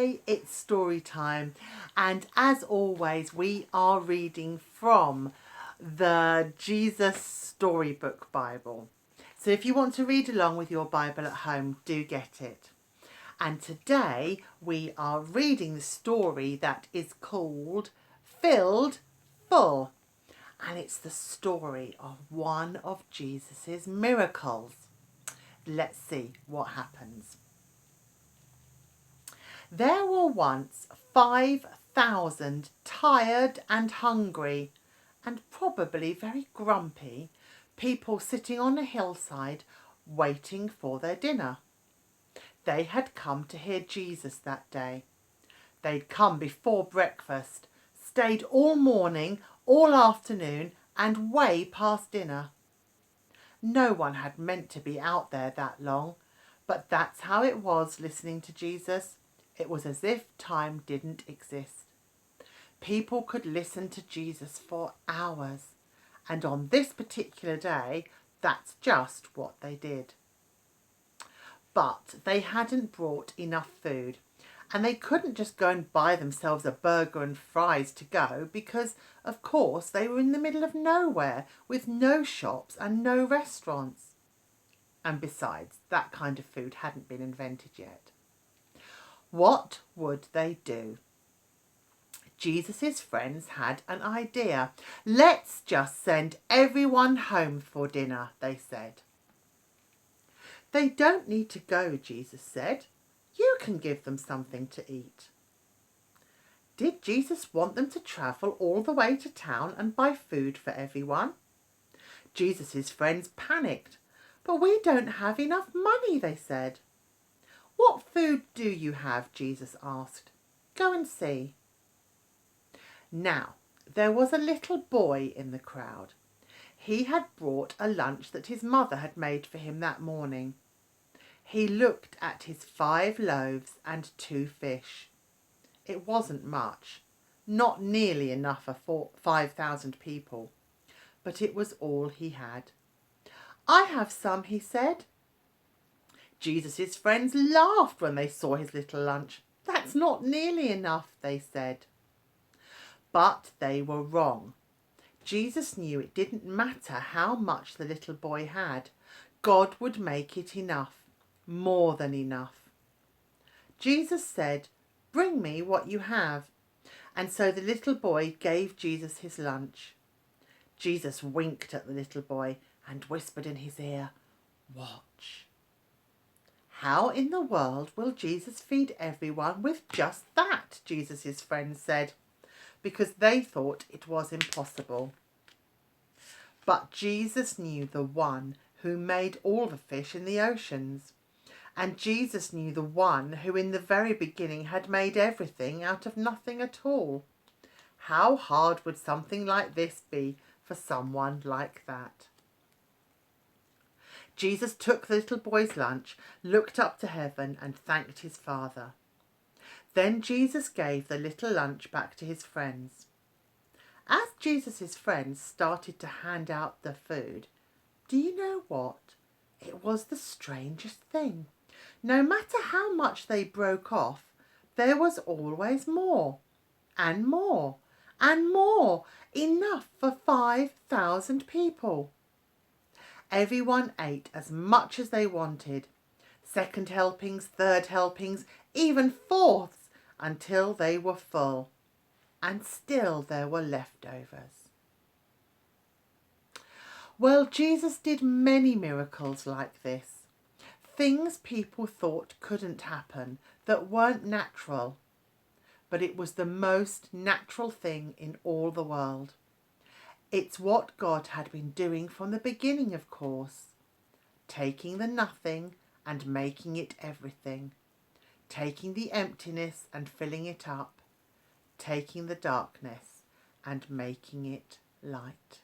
today it's story time, and as always we are reading from the Jesus Storybook Bible. So if you want to read along with your Bible at home, do get it. And today we are reading the story that is called Filled Full, and it's the story of one of Jesus's miracles. Let's see what happens. There were once 5,000 tired and hungry and probably very grumpy people sitting on a hillside waiting for their dinner. They had come to hear Jesus that day. They'd come before breakfast, stayed all morning, all afternoon and way past dinner. No one had meant to be out there that long, but that's how it was listening to Jesus. It was as if time didn't exist. People could listen to Jesus for hours, and on this particular day, that's just what they did. But they hadn't brought enough food, and they couldn't just go and buy themselves a burger and fries to go because, of course, they were in the middle of nowhere with no shops and no restaurants. And besides, that kind of food hadn't been invented yet. What would they do? Jesus' friends had an idea. Let's just send everyone home for dinner, they said. They don't need to go, Jesus said. You can give them something to eat. Did Jesus want them to travel all the way to town and buy food for everyone? Jesus' friends panicked. But we don't have enough money, they said. What food do you have? Jesus asked. Go and see. Now, there was a little boy in the crowd. He had brought a lunch that his mother had made for him that morning. He looked at his 5 loaves and 2 fish. It wasn't much, not nearly enough for 5,000 people, but it was all he had. I have some, he said. Jesus' friends laughed when they saw his little lunch. That's not nearly enough, they said. But they were wrong. Jesus knew it didn't matter how much the little boy had. God would make it enough, more than enough. Jesus said, "Bring me what you have." And so the little boy gave Jesus his lunch. Jesus winked at the little boy and whispered in his ear, "Watch." How in the world will Jesus feed everyone with just that? Jesus' friends said, because they thought it was impossible. But Jesus knew the one who made all the fish in the oceans. And Jesus knew the one who in the very beginning had made everything out of nothing at all. How hard would something like this be for someone like that? Jesus took the little boy's lunch, looked up to heaven and thanked his Father. Then Jesus gave the little lunch back to his friends. As Jesus' friends started to hand out the food, do you know what? It was the strangest thing. No matter how much they broke off, there was always more, and more, and more, enough for 5,000 people. Everyone ate as much as they wanted, 2nd helpings, 3rd helpings, even 4ths, until they were full. And still there were leftovers. Well, Jesus did many miracles like this. Things people thought couldn't happen, that weren't natural. But it was the most natural thing in all the world. It's what God had been doing from the beginning, of course. Taking the nothing and making it everything. Taking the emptiness and filling it up. Taking the darkness and making it light.